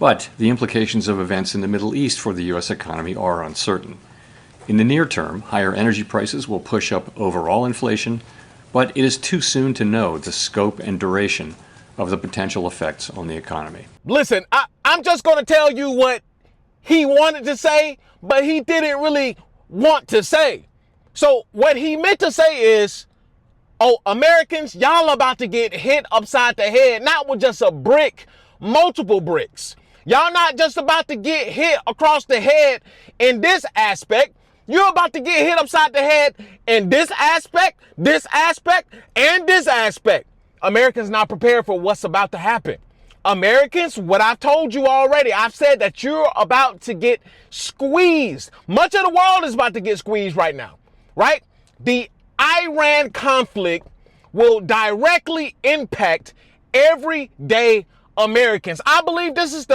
But the implications of events in the Middle East for the U.S. economy are uncertain. In the near term, higher energy prices will push up overall inflation, but it is too soon to know the scope and duration of the potential effects on the economy. Listen, I'm just going to tell you what he wanted to say, but he didn't really want to say. So what he meant to say is, oh, Americans, y'all about to get hit upside the head, not with just a brick, multiple bricks. Y'all not just about to get hit across the head in this aspect. You're about to get hit upside the head in this aspect, and this aspect. Americans not prepared for what's about to happen. Americans, what I've told you already, I've said that you're about to get squeezed. Much of the world is about to get squeezed right now, right? The Iran conflict will directly impact everyday Americans. I believe this is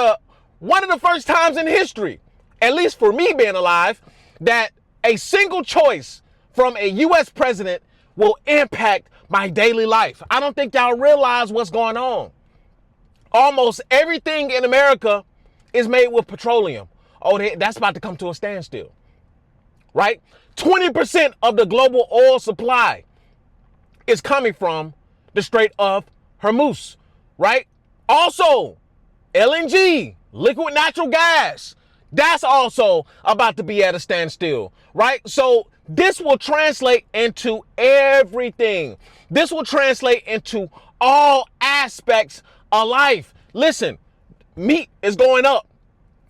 one of the first times in history, at least for me being alive, that a single choice from a U.S. president will impact my daily life. I don't think y'all realize what's going on. Almost everything in America is made with petroleum. Oh, that's about to come to a standstill, right? 20% of the global oil supply is coming from the Strait of Hormuz, right? Also, LNG, liquid natural gas, that's also about to be at a standstill, right? So this will translate into everything. This will translate into all aspects of life. Listen, meat is going up.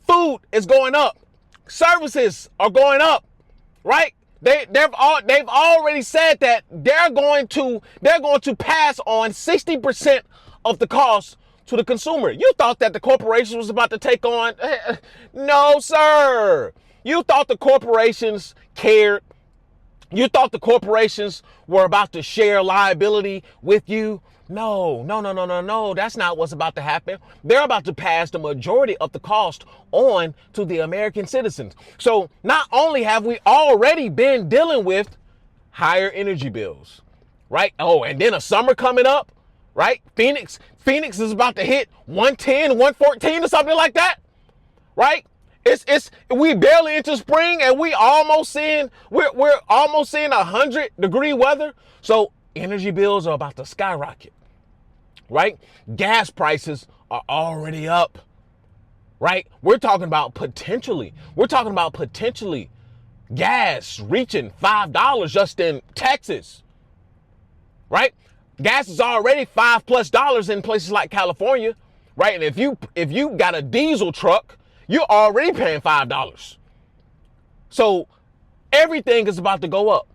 Food is going up. Services are going up, right? They've already said that they're going to pass on 60% of the cost to the consumer. You thought that the corporations was about to take on, no, sir. You thought the corporations cared. You thought the corporations were about to share liability with you. No. That's not what's about to happen. They're about to pass the majority of the cost on to the American citizens. So not only have we already been dealing with higher energy bills, right? Oh, and then a summer coming up, right? Phoenix is about to hit 110, 114 or something like that, right? We barely into spring and we're almost seeing 100-degree weather. So energy bills are about to skyrocket, right? Gas prices are already up, right? We're talking about potentially gas reaching $5 just in Texas, right? Gas is already $5+ in places like California, right? And if you got a diesel truck, you're already paying $5. So everything is about to go up.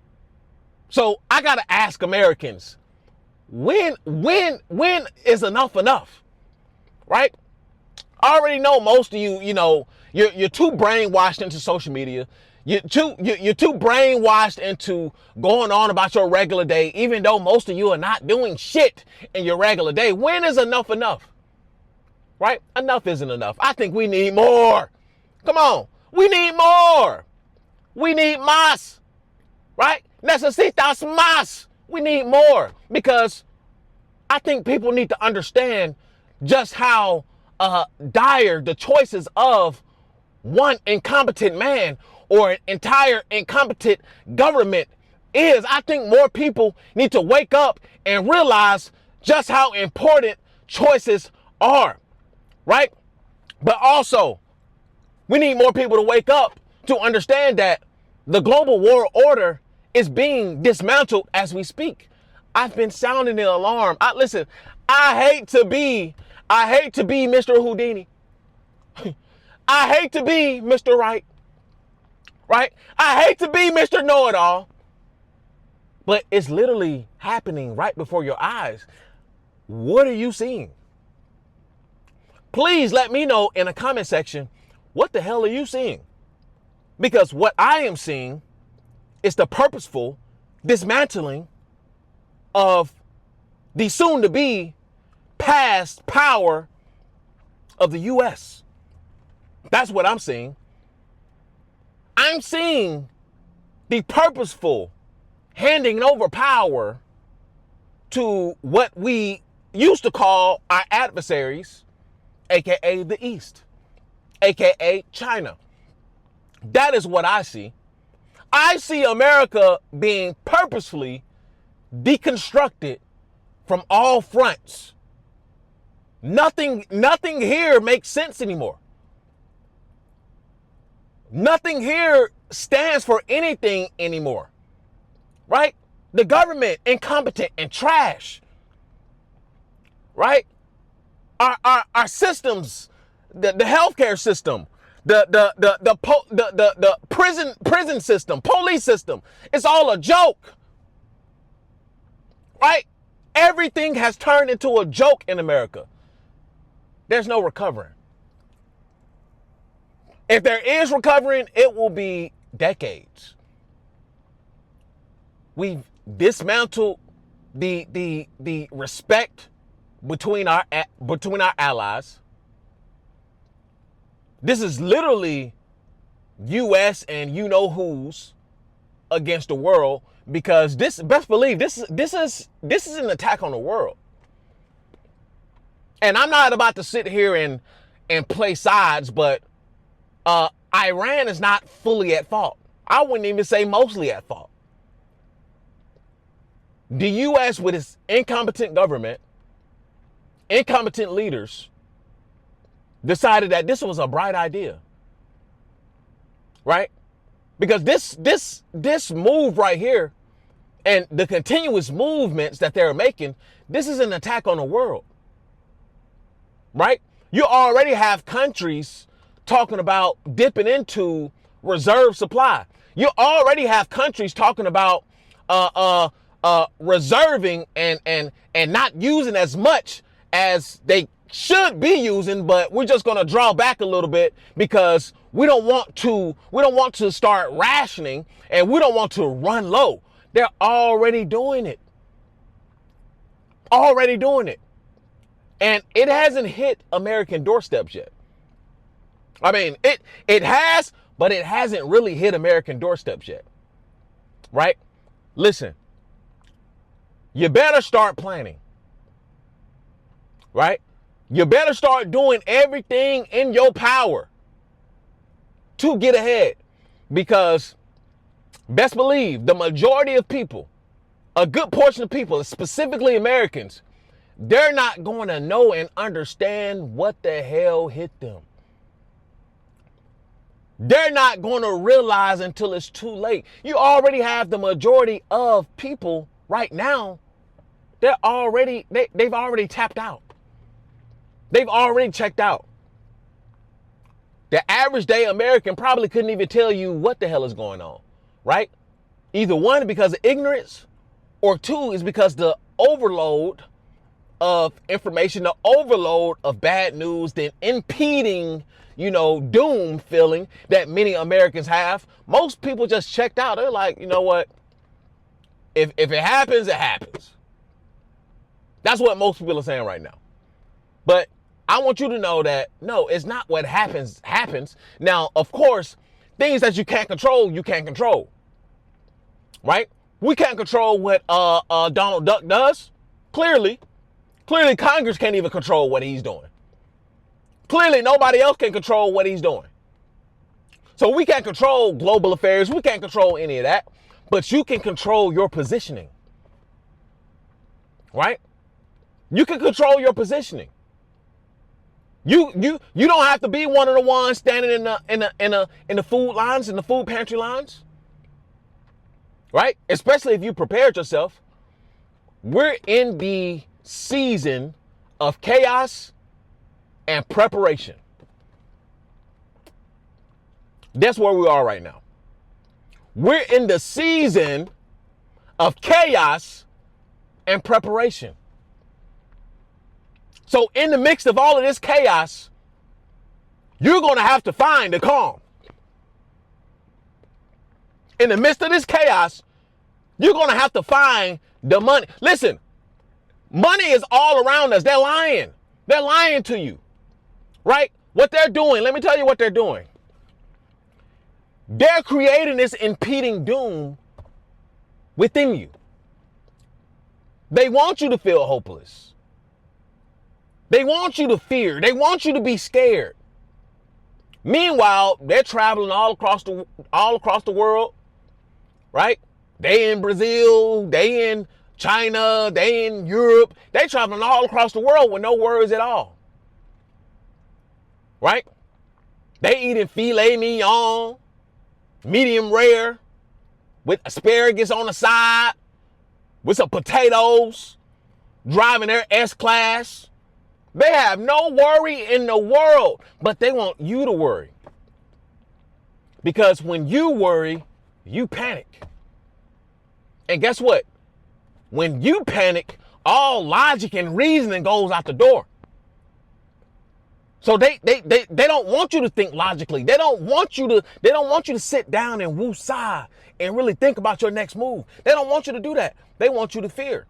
So I gotta ask Americans, when is enough, right? I already know most of you, you're too brainwashed into social media. You're too brainwashed into going on about your regular day, even though most of you are not doing shit in your regular day. When is enough? Right? Enough isn't enough. I think we need more. Come on. We need more. We need más. Right? Necesitas más. We need more because I think people need to understand just how dire the choices of one incompetent man or an entire incompetent government is. I think more people need to wake up and realize just how important choices are, right? But also, we need more people to wake up to understand that the global world order is being dismantled as we speak. I've been sounding the alarm. Listen, I hate to be Mr. Houdini. I hate to be Mr. Right. Right? I hate to be Mr. Know-It-All. But it's literally happening right before your eyes. What are you seeing? Please let me know in the comment section, what the hell are you seeing? Because what I am seeing is the purposeful dismantling of the soon-to-be past power of the U.S. That's what I'm seeing. I'm seeing the purposeful handing over power to what we used to call our adversaries, aka the East. aka China. That is what I see. I see America being purposefully deconstructed from all fronts. Nothing here makes sense anymore. Nothing here stands for anything anymore. Right? The government, incompetent and trash. Right? Our systems, the healthcare system, the prison system, police system, it's all a joke. Right? Everything has turned into a joke in America. There's no recovering. If there is recovering, it will be decades. We've dismantled the respect between our allies. This is literally US and you know who's against the world, because best believe this is an attack on the world. And I'm not about to sit here and play sides, but Iran is not fully at fault. I wouldn't even say mostly at fault. The US, with its incompetent government, incompetent leaders, decided that this was a bright idea. Right? Because this move right here and the continuous movements that they're making, this is an attack on the world. Right? You already have countries talking about dipping into reserve supply. You already have countries talking about reserving and not using as much as they should be using, but we're just going to draw back a little bit because we don't want to start rationing, and we don't want to run low. They're already doing it. Already doing it. And it hasn't hit American doorsteps yet. I mean, it has, but it hasn't really hit American doorsteps yet. Right? Listen, you better start planning. Right? You better start doing everything in your power to get ahead, because best believe the majority of people, a good portion of people, specifically Americans, they're not going to know and understand what the hell hit them. They're not going to realize until it's too late. You already have the majority of people right now. They've already tapped out. They've already checked out. The average day American probably couldn't even tell you what the hell is going on, right? Either one, because of ignorance, or two, is because the overload of information, the overload of bad news, the impeding, doom feeling that many Americans have. Most people just checked out. They're like, you know what? If it happens, it happens. That's what most people are saying right now. But I want you to know that, no, it's not what happens. Now, of course, things that you can't control, you can't control. Right? We can't control what Donald Duck does. Clearly, Congress can't even control what he's doing. Clearly, nobody else can control what he's doing. So we can't control global affairs. We can't control any of that. But you can control your positioning. Right? You can control your positioning. You don't have to be one of the ones standing in the food lines, in the food pantry lines. Right? Especially if you prepared yourself. We're in the season of chaos and preparation. That's where we are right now. We're in the season of chaos and preparation. So in the midst of all of this chaos, you're going to have to find the calm. In the midst of this chaos, you're going to have to find the money. Listen, money is all around us. They're lying. They're lying to you. Right? What they're doing, let me tell you what they're doing. They're creating this impeding doom within you. They want you to feel hopeless. They want you to fear. They want you to be scared. Meanwhile, they're traveling all across the world, right? They in Brazil, they in China, they in Europe. They traveling all across the world with no worries at all, right? They eating filet mignon, medium rare, with asparagus on the side, with some potatoes, driving their S-Class. They have no worry in the world, but they want you to worry. Because when you worry, you panic. And guess what? When you panic, all logic and reasoning goes out the door. So they don't want you to think logically. They don't want you to sit down and woosah and really think about your next move. They don't want you to do that. They want you to fear.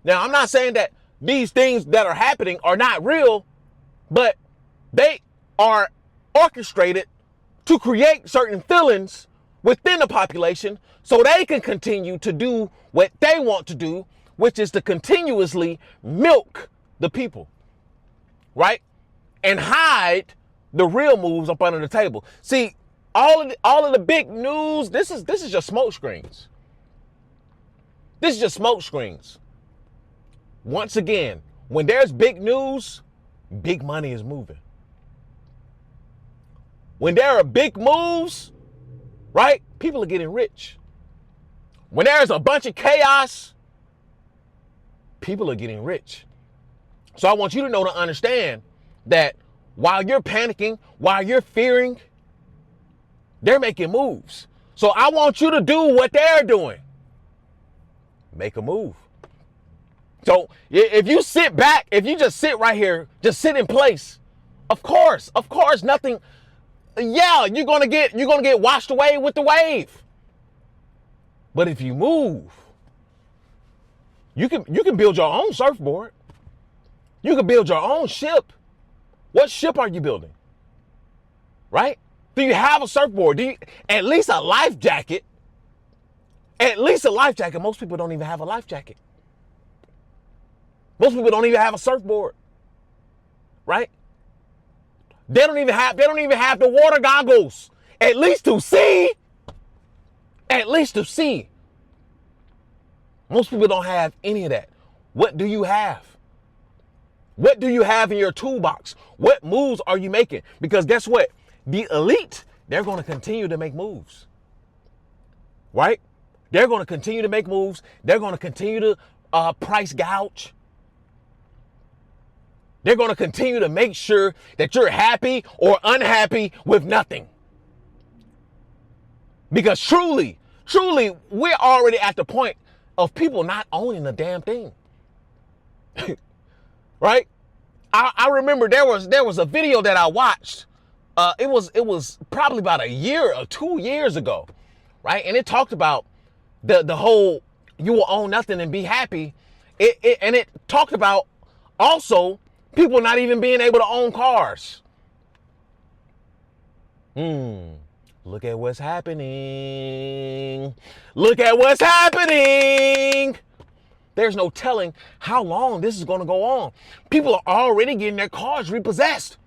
Now, I'm not saying that these things that are happening are not real, but they are orchestrated to create certain feelings within the population so they can continue to do what they want to do, which is to continuously milk the people, right? And hide the real moves up under the table. See, all of the big news, this is just smoke screens. This is just smoke screens. Once again, when there's big news, big money is moving. When there are big moves, right, people are getting rich. When there's a bunch of chaos, people are getting rich. So I want you to know, to understand that while you're panicking, while you're fearing, they're making moves. So I want you to do what they're doing. Make a move. So if you sit back, if you just sit right here, just sit in place, of course, nothing. Yeah, you're gonna get washed away with the wave. But if you move, you can build your own surfboard. You can build your own ship. What ship are you building? Right? Do you have a surfboard? Do you at least a life jacket? At least a life jacket. Most people don't even have a life jacket. Most people don't even have a surfboard. Right? They don't even have the water goggles. At least to see. At least to see. Most people don't have any of that. What do you have? What do you have in your toolbox? What moves are you making? Because guess what? The elite, they're going to continue to make moves. Right? They're going to continue to make moves. They're going to continue to price gouge. They're going to continue to make sure that you're happy or unhappy with nothing. Because truly, we're already at the point of people not owning a damn thing. Right? I remember there was a video that I watched. It was probably about a year or 2 years ago, right? And it talked about the whole you will own nothing and be happy. And it talked about also people not even being able to own cars. Look at what's happening. Look at what's happening. There's no telling how long this is going to go on. People are already getting their cars repossessed.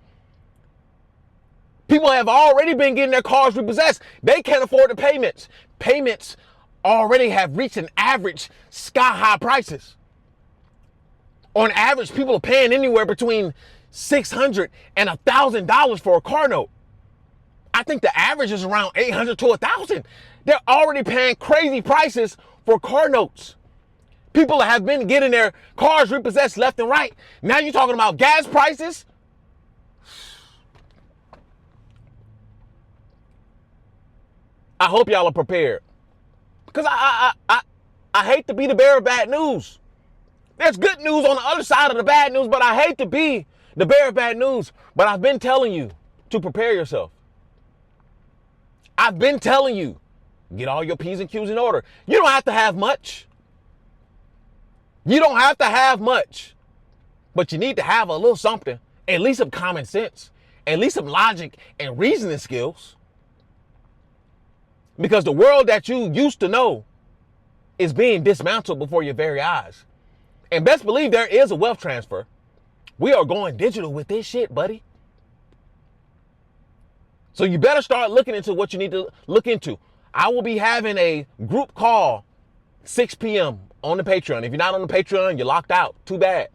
People have already been getting their cars repossessed. They can't afford the payments. Payments already have reached an average sky-high prices. On average, people are paying anywhere between $600 and $1,000 for a car note. I think the average is around $800 to $1,000. They're already paying crazy prices for car notes. People have been getting their cars repossessed left and right. Now you're talking about gas prices. I hope y'all are prepared. Because I hate to be the bearer of bad news. There's good news on the other side of the bad news, but I hate to be the bearer of bad news. But I've been telling you to prepare yourself. I've been telling you, get all your P's and Q's in order. You don't have to have much. You don't have to have much. But you need to have a little something, at least some common sense, at least some logic and reasoning skills. Because the world that you used to know is being dismantled before your very eyes. And best believe there is a wealth transfer. We are going digital with this shit, buddy. So you better start looking into what you need to look into. I will be having a group call 6 p.m. on the Patreon. If you're not on the Patreon, you're locked out. Too bad.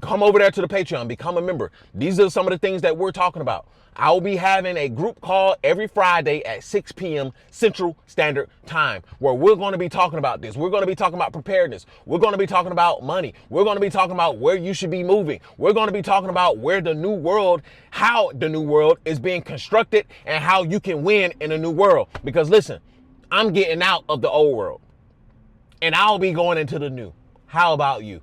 Come over there to the Patreon, become a member. These are some of the things that we're talking about. I will be having a group call every Friday at 6 p.m. Central Standard Time, where we're going to be talking about this. We're going to be talking about preparedness. We're going to be talking about money. We're going to be talking about where you should be moving. We're going to be talking about where the new world, how the new world is being constructed, and how you can win in a new world. Because listen, I'm getting out of the old world, and I'll be going into the new. How about you?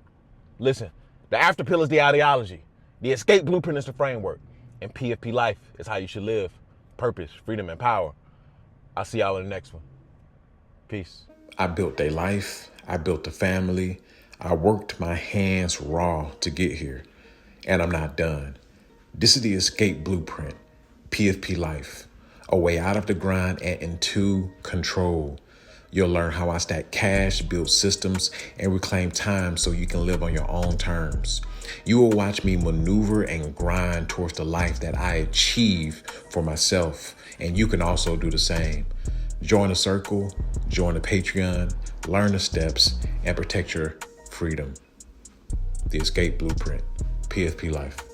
Listen. The after pill is the ideology. The escape blueprint is the framework. And PFP life is how you should live. Purpose, freedom, and power. I'll see y'all in the next one. Peace. I built a life. I built a family. I worked my hands raw to get here. And I'm not done. This is the escape blueprint. PFP life. A way out of the grind and into control. You'll learn how I stack cash, build systems, and reclaim time so you can live on your own terms. You will watch me maneuver and grind towards the life that I achieve for myself, and you can also do the same. Join the circle, join the Patreon, learn the steps, and protect your freedom. The Escape Blueprint, PFP Life.